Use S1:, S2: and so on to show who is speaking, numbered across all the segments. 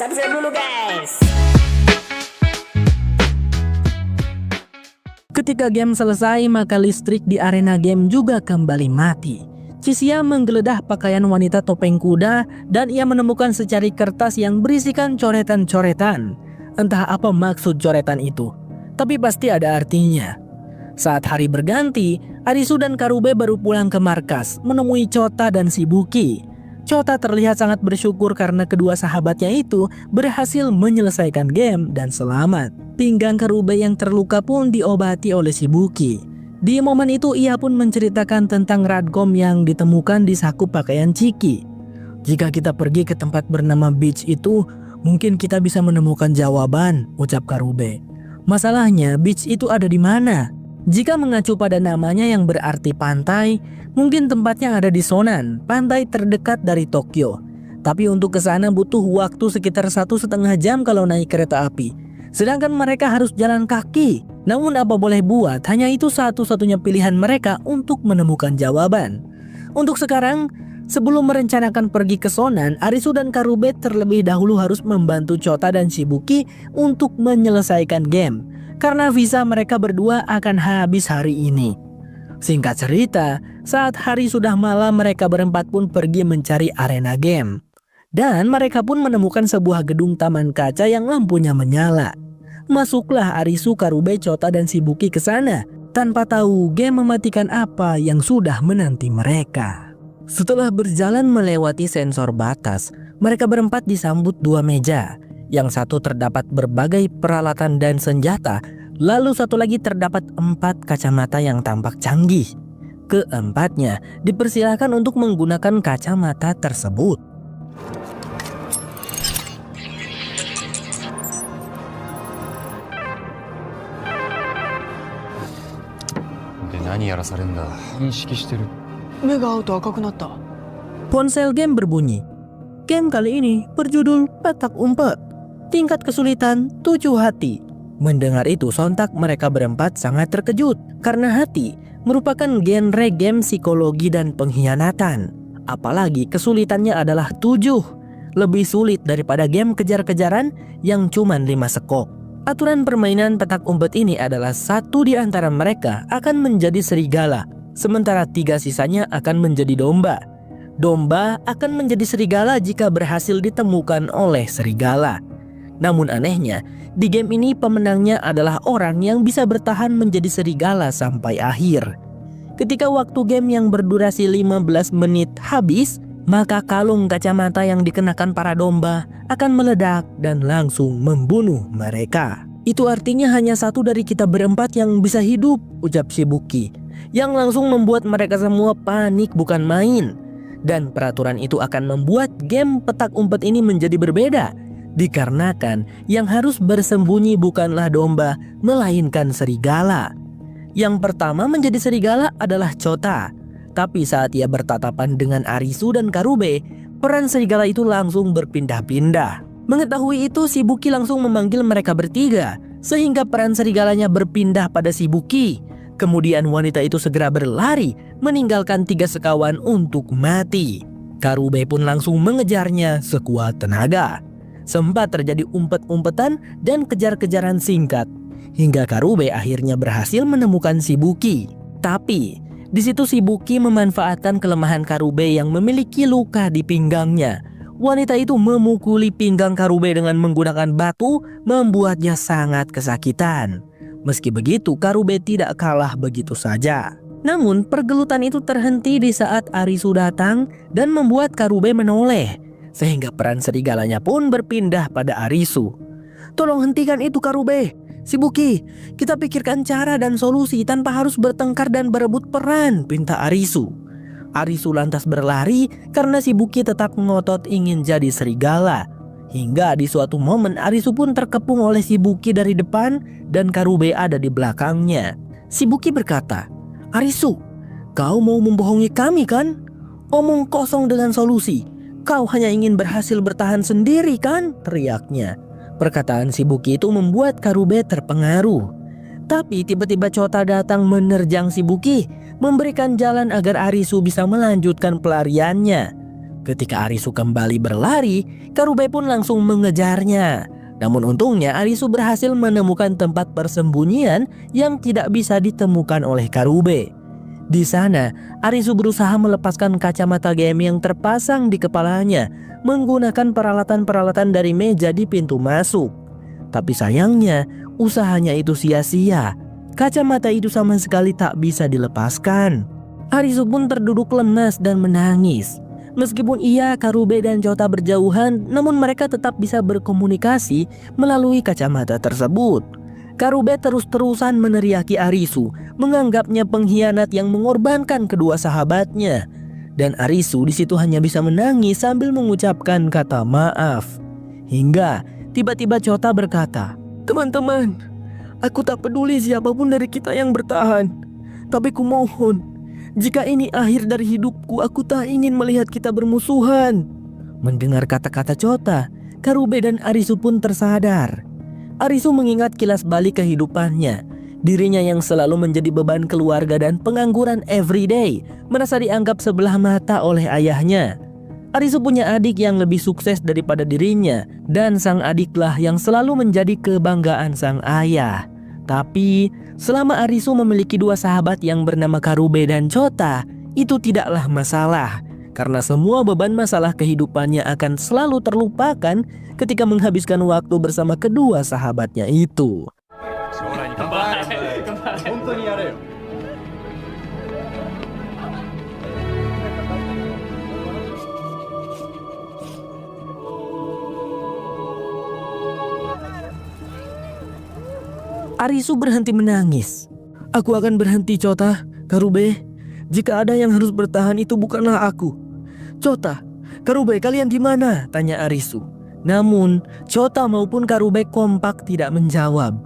S1: subscribe dulu guys.
S2: Ketika game selesai, maka listrik di arena game juga kembali mati. Chixia menggeledah pakaian wanita topeng kuda dan ia menemukan secari kertas yang berisikan coretan-coretan. Entah apa maksud coretan itu, tapi pasti ada artinya. Saat hari berganti, Arisu dan Karube baru pulang ke markas menemui Chota dan Shibuki. Chota terlihat sangat bersyukur karena kedua sahabatnya itu berhasil menyelesaikan game dan selamat. Pinggang Karube yang terluka pun diobati oleh Shibuki. Di momen itu ia pun menceritakan tentang radgom yang ditemukan di saku pakaian Chiki. Jika kita pergi ke tempat bernama beach itu, mungkin kita bisa menemukan jawaban, ucap Karube. Masalahnya beach itu ada di mana? Jika mengacu pada namanya yang berarti pantai, mungkin tempatnya ada di Sonan, pantai terdekat dari Tokyo. Tapi untuk ke sana butuh waktu sekitar 1,5 jam kalau naik kereta api. Sedangkan mereka harus jalan kaki. Namun apa boleh buat, hanya itu satu-satunya pilihan mereka untuk menemukan jawaban. Untuk sekarang, sebelum merencanakan pergi ke Sonan, Arisu dan Karube terlebih dahulu harus membantu Chota dan Shibuki untuk menyelesaikan game. Karena visa mereka berdua akan habis hari ini. Singkat cerita, saat hari sudah malam mereka berempat pun pergi mencari arena game. Dan mereka pun menemukan sebuah gedung taman kaca yang lampunya menyala. Masuklah Arisu, Karube, Chota, dan Shibuki ke sana tanpa tahu game mematikan apa yang sudah menanti mereka. Setelah berjalan melewati sensor batas, mereka berempat disambut dua meja. Yang satu terdapat berbagai peralatan dan senjata, lalu satu lagi terdapat 4 kacamata yang tampak canggih. Keempatnya dipersilakan untuk menggunakan kacamata tersebut. Ponsel game berbunyi. Game kali ini berjudul Petak Umpet. Tingkat kesulitan 7 hati. Mendengar itu sontak mereka berempat sangat terkejut karena hati merupakan genre game psikologi dan pengkhianatan. Apalagi kesulitannya adalah 7. Lebih sulit daripada game kejar-kejaran yang cuma 5 sekop. Aturan permainan petak umpet ini adalah satu di antara mereka akan menjadi serigala, sementara 3 sisanya akan menjadi domba. Domba akan menjadi serigala jika berhasil ditemukan oleh serigala. Namun anehnya, di game ini pemenangnya adalah orang yang bisa bertahan menjadi serigala sampai akhir. Ketika waktu game yang berdurasi 15 menit habis, maka kalung kacamata yang dikenakan para domba akan meledak dan langsung membunuh mereka. Itu artinya hanya satu dari kita berempat yang bisa hidup, ucap Shibuki, yang langsung membuat mereka semua panik bukan main. Dan peraturan itu akan membuat game petak umpet ini menjadi berbeda. Dikarenakan yang harus bersembunyi bukanlah domba, melainkan serigala. Yang pertama menjadi serigala adalah Chota. Tapi saat ia bertatapan dengan Arisu dan Karube, peran serigala itu langsung berpindah-pindah. Mengetahui itu, Shibuki langsung memanggil mereka bertiga, sehingga peran serigalanya berpindah pada Shibuki. Kemudian wanita itu segera berlari, meninggalkan 3 sekawan untuk mati. Karube pun langsung mengejarnya sekuat tenaga. Sempat terjadi umpet-umpetan dan kejar-kejaran singkat, hingga Karube akhirnya berhasil menemukan Shibuki. Tapi di situ Shibuki memanfaatkan kelemahan Karube yang memiliki luka di pinggangnya. Wanita itu memukuli pinggang Karube dengan menggunakan batu, membuatnya sangat kesakitan. Meski begitu, Karube tidak kalah begitu saja. Namun pergelutan itu terhenti di saat Arisu datang dan membuat Karube menoleh, sehingga peran serigalanya pun berpindah pada Arisu. Tolong hentikan itu Karube. Shibuki, kita pikirkan cara dan solusi tanpa harus bertengkar dan berebut peran, pinta Arisu. Arisu lantas berlari karena Shibuki tetap ngotot ingin jadi serigala. Hingga di suatu momen Arisu pun terkepung oleh Shibuki dari depan dan Karube ada di belakangnya. Shibuki berkata, Arisu, kau mau membohongi kami kan? Omong kosong dengan solusi. Kau hanya ingin berhasil bertahan sendiri kan? Teriaknya. Perkataan Shibuki itu membuat Karube terpengaruh. Tapi tiba-tiba Chota datang menerjang Shibuki, memberikan jalan agar Arisu bisa melanjutkan pelariannya. Ketika Arisu kembali berlari, Karube pun langsung mengejarnya. Namun untungnya Arisu berhasil menemukan tempat persembunyian yang tidak bisa ditemukan oleh Karube. Di sana, Arisu berusaha melepaskan kacamata game yang terpasang di kepalanya menggunakan peralatan-peralatan dari meja di pintu masuk. Tapi sayangnya, usahanya itu sia-sia. Kacamata itu sama sekali tak bisa dilepaskan. Arisu pun terduduk lemas dan menangis. Meskipun ia, Karube dan Chota berjauhan, namun mereka tetap bisa berkomunikasi melalui kacamata tersebut. Karube terus-terusan meneriaki Arisu, menganggapnya pengkhianat yang mengorbankan kedua sahabatnya. Dan Arisu di situ hanya bisa menangis sambil mengucapkan kata maaf. Hingga tiba-tiba Chota berkata, "Teman-teman, aku tak peduli siapapun dari kita yang bertahan. Tapi kumohon, jika ini akhir dari hidupku, aku tak ingin melihat kita bermusuhan." Mendengar kata-kata Chota, Karube dan Arisu pun tersadar. Arisu mengingat kilas balik kehidupannya. Dirinya yang selalu menjadi beban keluarga dan pengangguran everyday, merasa dianggap sebelah mata oleh ayahnya. Arisu punya adik yang lebih sukses daripada dirinya, dan sang adiklah yang selalu menjadi kebanggaan sang ayah. Tapi selama Arisu memiliki dua sahabat yang bernama Karube dan Chota, itu tidaklah masalah. Karena semua beban masalah kehidupannya akan selalu terlupakan ketika menghabiskan waktu bersama kedua sahabatnya itu. Arisu berhenti menangis. "Aku akan berhenti, Chota, Karube. Jika ada yang harus bertahan itu bukanlah aku." "Chota, Karube, kalian di mana?" tanya Arisu. Namun Chota maupun Karube kompak tidak menjawab.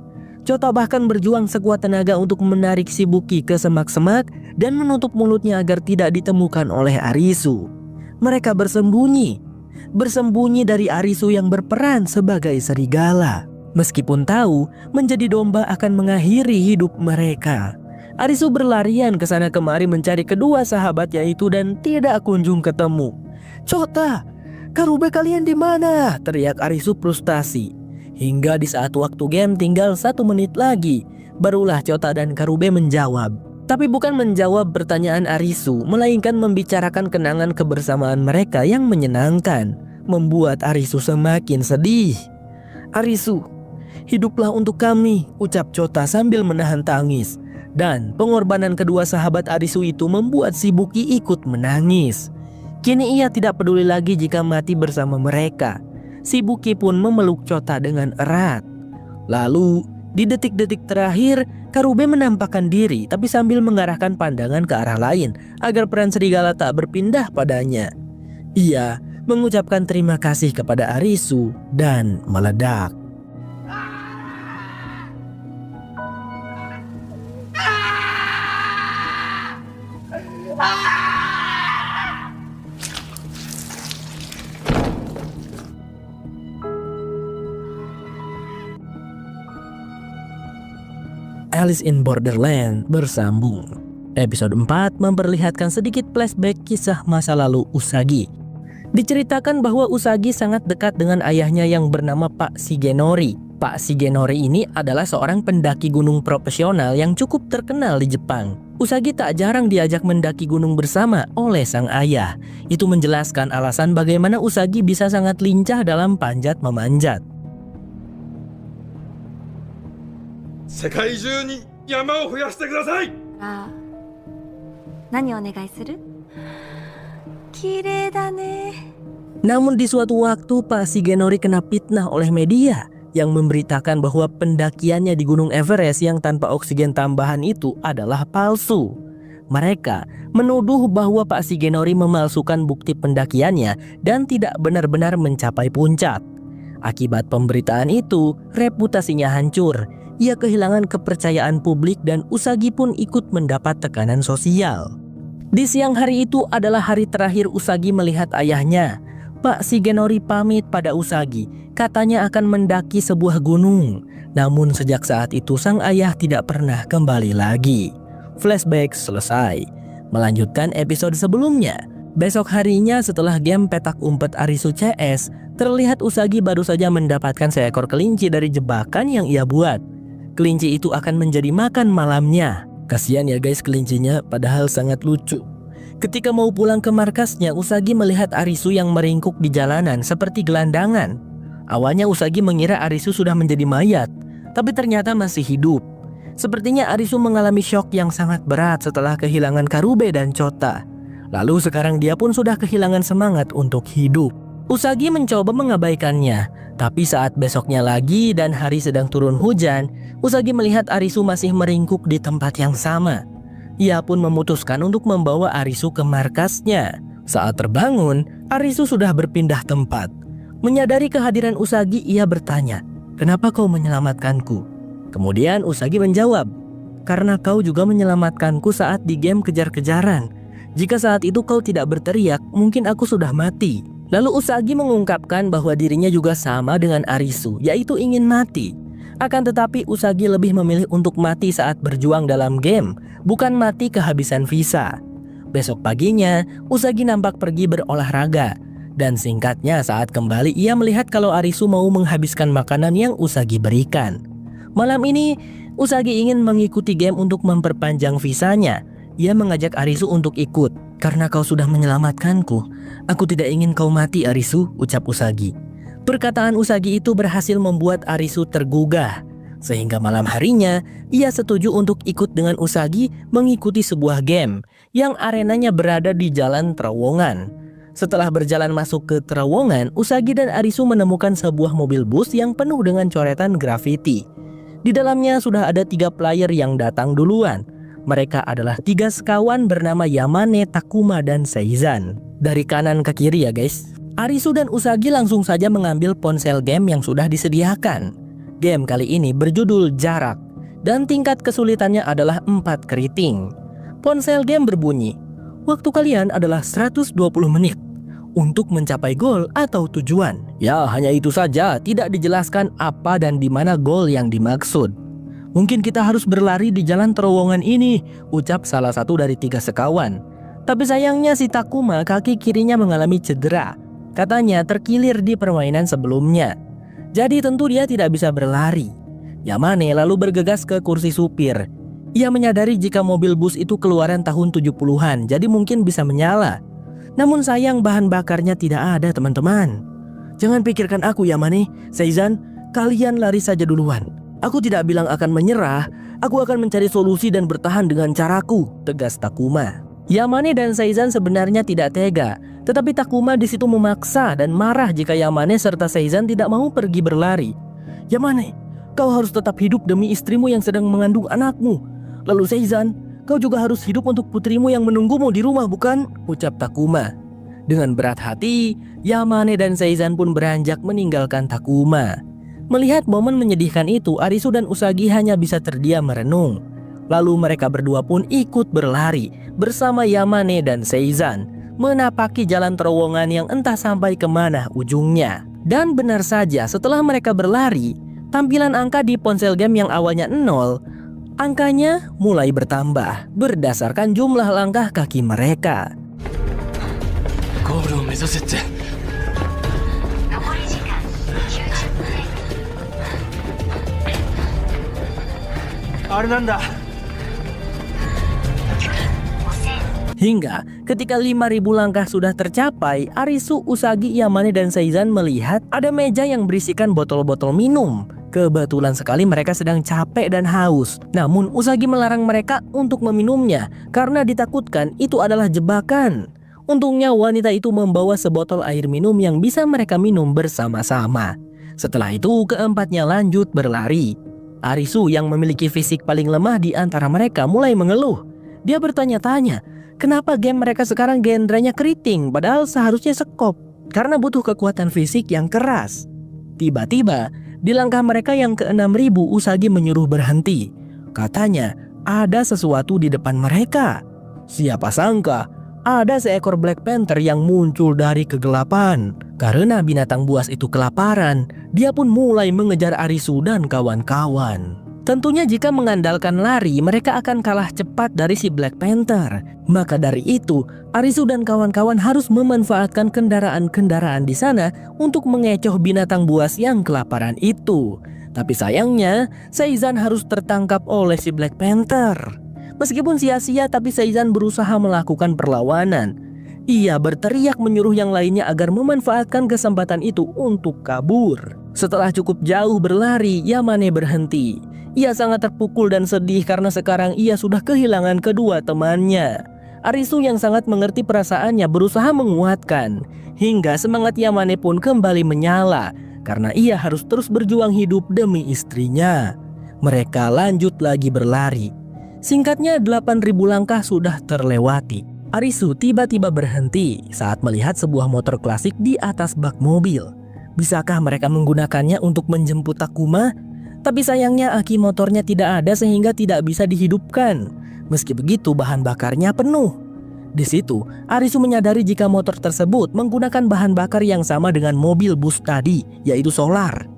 S2: Chota bahkan berjuang sekuat tenaga untuk menarik Shibuki ke semak-semak dan menutup mulutnya agar tidak ditemukan oleh Arisu. Mereka bersembunyi dari Arisu yang berperan sebagai serigala. Meskipun tahu menjadi domba akan mengakhiri hidup mereka, Arisu berlarian ke sana kemari mencari kedua sahabatnya itu dan tidak kunjung ketemu. "Chota, Karube, kalian di mana?" teriak Arisu frustasi. Hingga di saat waktu game tinggal 1 menit lagi, barulah Chota dan Karube menjawab. Tapi bukan menjawab pertanyaan Arisu, melainkan membicarakan kenangan kebersamaan mereka yang menyenangkan, membuat Arisu semakin sedih. "Arisu, hiduplah untuk kami," ucap Chota sambil menahan tangis. Dan pengorbanan kedua sahabat Arisu itu membuat Shibuki ikut menangis. Kini ia tidak peduli lagi jika mati bersama mereka. Shibuki pun memeluk Chota dengan erat. Lalu di detik-detik terakhir, Karube menampakkan diri tapi sambil mengarahkan pandangan ke arah lain agar peran serigala tak berpindah padanya. Ia mengucapkan terima kasih kepada Arisu dan meledak. Alice in Borderland bersambung. Episode 4 memperlihatkan sedikit flashback kisah masa lalu Usagi. Diceritakan bahwa Usagi sangat dekat dengan ayahnya yang bernama Pak Shigenori. Pak Shigenori ini adalah seorang pendaki gunung profesional yang cukup terkenal di Jepang. Usagi tak jarang diajak mendaki gunung bersama oleh sang ayah. Itu menjelaskan alasan bagaimana Usagi bisa sangat lincah dalam panjat memanjat.
S1: 世界中に山を増やしてください。
S3: ああ、何お願いする？綺麗だね。
S2: Namun di suatu waktu Pak Shigenori kena fitnah oleh media yang memberitakan bahwa pendakiannya di Gunung Everest yang tanpa oksigen tambahan itu adalah palsu. Mereka menuduh bahwa Pak Shigenori memalsukan bukti pendakiannya dan tidak benar-benar mencapai puncak. Akibat pemberitaan itu, reputasinya hancur. Ia kehilangan kepercayaan publik dan Usagi pun ikut mendapat tekanan sosial. Di siang hari itu adalah hari terakhir Usagi melihat ayahnya. Pak Shigenori pamit pada Usagi, katanya akan mendaki sebuah gunung. Namun sejak saat itu sang ayah tidak pernah kembali lagi. Flashback selesai. Melanjutkan episode sebelumnya. Besok harinya setelah game petak umpet Arisu CS, terlihat Usagi baru saja mendapatkan seekor kelinci dari jebakan yang ia buat. Kelinci itu akan menjadi makan malamnya. Kasihan ya guys kelincinya, padahal sangat lucu. Ketika mau pulang ke markasnya, Usagi melihat Arisu yang meringkuk di jalanan seperti gelandangan. Awalnya Usagi mengira Arisu sudah menjadi mayat, tapi ternyata masih hidup. Sepertinya Arisu mengalami syok yang sangat berat setelah kehilangan Karube dan Chota. Lalu sekarang dia pun sudah kehilangan semangat untuk hidup. Usagi mencoba mengabaikannya, tapi saat besoknya lagi dan hari sedang turun hujan, Usagi melihat Arisu masih meringkuk di tempat yang sama. Ia pun memutuskan untuk membawa Arisu ke markasnya. Saat terbangun, Arisu sudah berpindah tempat. Menyadari kehadiran Usagi, ia bertanya, "Kenapa kau menyelamatkanku?" Kemudian Usagi menjawab, "Karena kau juga menyelamatkanku saat di game kejar-kejaran. Jika saat itu kau tidak berteriak, mungkin aku sudah mati." Lalu Usagi mengungkapkan bahwa dirinya juga sama dengan Arisu, yaitu ingin mati. Akan tetapi Usagi lebih memilih untuk mati saat berjuang dalam game, bukan mati kehabisan visa. Besok paginya, Usagi nampak pergi berolahraga. Dan singkatnya saat kembali ia melihat kalau Arisu mau menghabiskan makanan yang Usagi berikan. Malam ini, Usagi ingin mengikuti game untuk memperpanjang visanya. Ia mengajak Arisu untuk ikut. "Karena kau sudah menyelamatkanku, aku tidak ingin kau mati Arisu," ucap Usagi. Perkataan Usagi itu berhasil membuat Arisu tergugah. Sehingga malam harinya, ia setuju untuk ikut dengan Usagi mengikuti sebuah game yang arenanya berada di jalan terowongan. Setelah berjalan masuk ke terowongan, Usagi dan Arisu menemukan sebuah mobil bus yang penuh dengan coretan grafiti. Di dalamnya sudah ada 3 player yang datang duluan. Mereka adalah 3 sekawan bernama Yamane, Takuma, dan Seizan. Dari kanan ke kiri ya guys. Arisu dan Usagi langsung saja mengambil ponsel game yang sudah disediakan. Game kali ini berjudul Jarak, dan tingkat kesulitannya adalah 4 keriting. Ponsel game berbunyi, "Waktu kalian adalah 120 menit untuk mencapai gol atau tujuan." Ya, hanya itu saja, tidak dijelaskan apa dan di mana gol yang dimaksud. "Mungkin kita harus berlari di jalan terowongan ini," ucap salah satu dari 3 sekawan. Tapi sayangnya si Takuma kaki kirinya mengalami cedera. Katanya terkilir di permainan sebelumnya. Jadi tentu dia tidak bisa berlari. Yamane lalu bergegas ke kursi supir. Ia menyadari jika mobil bus itu keluaran tahun 70-an, jadi mungkin bisa menyala. Namun sayang bahan bakarnya tidak ada teman-teman. "Jangan pikirkan aku Yamane, Seizan, kalian lari saja duluan. Aku tidak bilang akan menyerah, aku akan mencari solusi dan bertahan dengan caraku," tegas Takuma. Yamane dan Seizan sebenarnya tidak tega, tetapi Takuma di situ memaksa dan marah jika Yamane serta Seizan tidak mau pergi berlari. "Yamane, kau harus tetap hidup demi istrimu yang sedang mengandung anakmu. Lalu Seizan, kau juga harus hidup untuk putrimu yang menunggumu di rumah, bukan?" ucap Takuma. Dengan berat hati, Yamane dan Seizan pun beranjak meninggalkan Takuma. Melihat momen menyedihkan itu, Arisu dan Usagi hanya bisa terdiam merenung. Lalu mereka berdua pun ikut berlari bersama Yamane dan Seizan, menapaki jalan terowongan yang entah sampai kemana ujungnya. Dan benar saja, setelah mereka berlari, tampilan angka di ponsel game yang awalnya 0, angkanya mulai bertambah berdasarkan jumlah langkah kaki mereka.
S1: ゴールを目指せって。あれなんだ。
S2: Hingga ketika 5.000 langkah sudah tercapai, Arisu, Usagi, Yamane, dan Seizan melihat ada meja yang berisikan botol-botol minum. Kebetulan sekali mereka sedang capek dan haus. Namun Usagi melarang mereka untuk meminumnya karena ditakutkan itu adalah jebakan. Untungnya wanita itu membawa sebotol air minum yang bisa mereka minum bersama-sama. Setelah itu keempatnya lanjut berlari. Arisu yang memiliki fisik paling lemah di antara mereka mulai mengeluh. Dia bertanya-tanya, kenapa game mereka sekarang genrenya keriting padahal seharusnya sekop, karena butuh kekuatan fisik yang keras. Tiba-tiba di langkah mereka yang ke-6.000, Usagi menyuruh berhenti. Katanya ada sesuatu di depan mereka. Siapa sangka ada seekor Black Panther yang muncul dari kegelapan. Karena binatang buas itu kelaparan, dia pun mulai mengejar Arisu dan kawan-kawan. Tentunya jika mengandalkan lari, mereka akan kalah cepat dari si Black Panther. Maka dari itu, Arisu dan kawan-kawan harus memanfaatkan kendaraan-kendaraan di sana untuk mengecoh binatang buas yang kelaparan itu. Tapi sayangnya, Seizan harus tertangkap oleh si Black Panther. Meskipun sia-sia, tapi Seizan berusaha melakukan perlawanan. Ia berteriak menyuruh yang lainnya agar memanfaatkan kesempatan itu untuk kabur. Setelah cukup jauh berlari, Yamane berhenti. Ia sangat terpukul dan sedih karena sekarang ia sudah kehilangan kedua temannya. Arisu yang sangat mengerti perasaannya berusaha menguatkan. Hingga semangat Yamane pun kembali menyala karena ia harus terus berjuang hidup demi istrinya. Mereka lanjut lagi berlari. Singkatnya 8.000 langkah sudah terlewati. Arisu tiba-tiba berhenti saat melihat sebuah motor klasik di atas bak mobil. Bisakah mereka menggunakannya untuk menjemput Takuma? Tapi sayangnya aki motornya tidak ada sehingga tidak bisa dihidupkan. Meski begitu bahan bakarnya penuh. Di situ, Arisu menyadari jika motor tersebut menggunakan bahan bakar yang sama dengan mobil bus tadi, yaitu solar.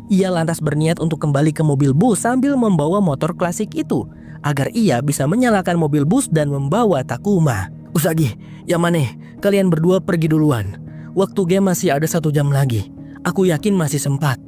S2: Ia lantas berniat untuk kembali ke mobil bus sambil membawa motor klasik itu, agar ia bisa menyalakan mobil bus dan membawa Takuma. Usagi, Yamane, kalian berdua pergi duluan. Waktu game masih ada 1 jam lagi. Aku yakin masih sempat.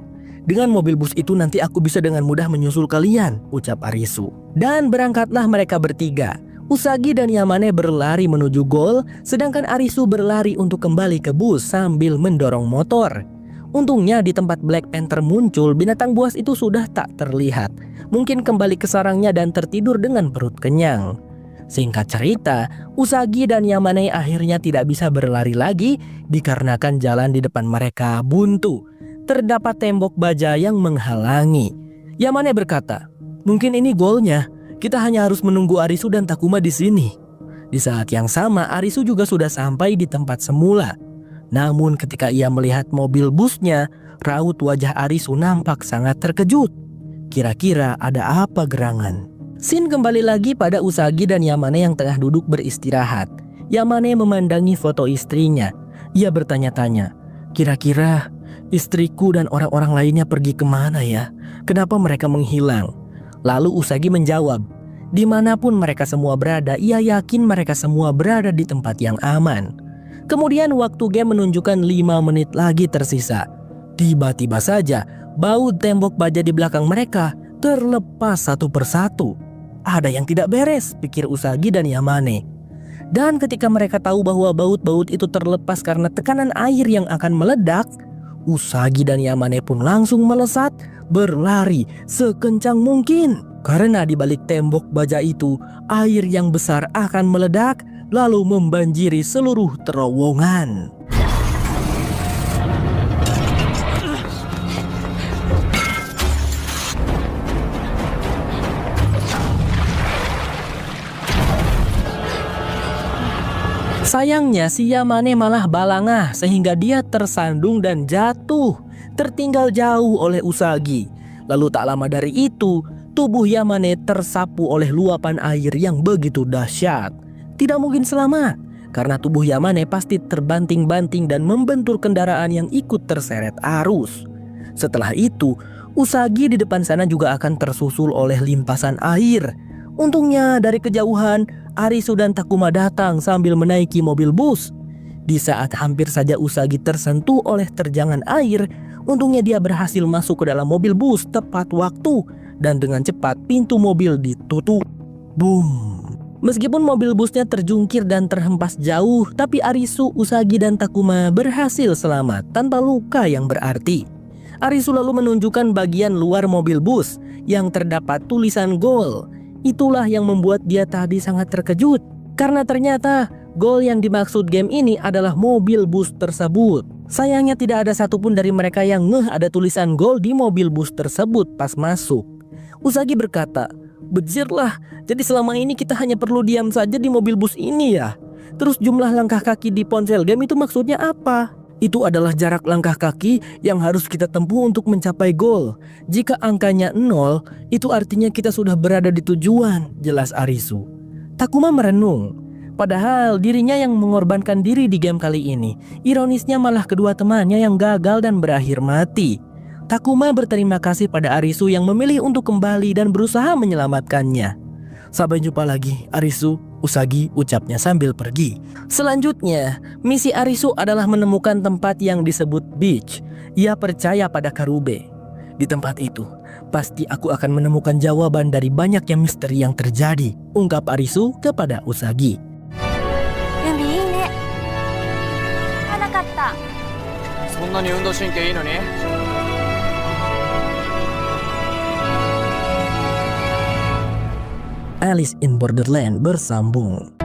S2: Dengan mobil bus itu nanti aku bisa dengan mudah menyusul kalian, ucap Arisu. Dan berangkatlah mereka bertiga. Usagi dan Yamane berlari menuju gol, sedangkan Arisu berlari untuk kembali ke bus sambil mendorong motor. Untungnya di tempat Black Panther muncul, binatang buas itu sudah tak terlihat. Mungkin kembali ke sarangnya dan tertidur dengan perut kenyang. Singkat cerita, Usagi dan Yamane akhirnya tidak bisa berlari lagi dikarenakan jalan di depan mereka buntu. Terdapat tembok baja yang menghalangi. Yamane berkata, "Mungkin ini golnya. Kita hanya harus menunggu Arisu dan Takuma di sini." Di saat yang sama, Arisu juga sudah sampai di tempat semula. Namun ketika ia melihat mobil busnya, raut wajah Arisu nampak sangat terkejut. Kira-kira ada apa gerangan? Scene kembali lagi pada Usagi dan Yamane yang tengah duduk beristirahat. Yamane memandangi foto istrinya. Ia bertanya-tanya, "Kira-kira istriku dan orang-orang lainnya pergi kemana ya? Kenapa mereka menghilang?" Lalu Usagi menjawab, "Dimanapun mereka semua berada, ia yakin mereka semua berada di tempat yang aman." Kemudian waktu game menunjukkan 5 menit lagi tersisa. Tiba-tiba saja baut tembok baja di belakang mereka terlepas satu persatu. Ada yang tidak beres, pikir Usagi dan Yamane. Dan ketika mereka tahu bahwa baut-baut itu terlepas karena tekanan air yang akan meledak, Usagi dan Yamane pun langsung melesat berlari sekencang mungkin. Karena di balik tembok baja itu, air yang besar akan meledak lalu membanjiri seluruh terowongan. Sayangnya si Yamane malah balangah sehingga dia tersandung dan jatuh, tertinggal jauh oleh Usagi. Lalu tak lama dari itu, tubuh Yamane tersapu oleh luapan air yang begitu dahsyat. Tidak mungkin selamat, karena tubuh Yamane pasti terbanting-banting dan membentur kendaraan yang ikut terseret arus. Setelah itu, Usagi di depan sana juga akan tersusul oleh limpasan air. Untungnya dari kejauhan, Arisu dan Takuma datang sambil menaiki mobil bus. Di saat hampir saja Usagi tersentuh oleh terjangan air, untungnya dia berhasil masuk ke dalam mobil bus tepat waktu dan dengan cepat pintu mobil ditutup. Boom. Meskipun mobil busnya terjungkir dan terhempas jauh, tapi Arisu, Usagi dan Takuma berhasil selamat tanpa luka yang berarti. Arisu lalu menunjukkan bagian luar mobil bus yang terdapat tulisan gol. Itulah yang membuat dia tadi sangat terkejut, karena ternyata gol yang dimaksud game ini adalah mobil bus tersebut. Sayangnya tidak ada satupun dari mereka yang ngeh ada tulisan gol di mobil bus tersebut pas masuk. Usagi berkata, "Bejirlah, jadi selama ini kita hanya perlu diam saja di mobil bus ini ya. Terus jumlah langkah kaki di ponsel game itu maksudnya apa?" Itu adalah jarak langkah kaki yang harus kita tempuh untuk mencapai gol. Jika angkanya 0, itu artinya kita sudah berada di tujuan, jelas Arisu. Takuma merenung. Padahal dirinya yang mengorbankan diri di game kali ini. Ironisnya malah kedua temannya yang gagal dan berakhir mati. Takuma berterima kasih pada Arisu yang memilih untuk kembali dan berusaha menyelamatkannya. Sampai jumpa lagi, Arisu, Usagi, ucapnya sambil pergi. Selanjutnya, misi Arisu adalah menemukan tempat yang disebut beach. Ia percaya pada Karube. Di tempat itu, pasti aku akan menemukan jawaban dari banyaknya misteri yang terjadi, ungkap Arisu kepada Usagi.
S3: 海いいね。なかった。
S4: そんなに運動神経いいのに。
S2: Alice in Borderland bersambung.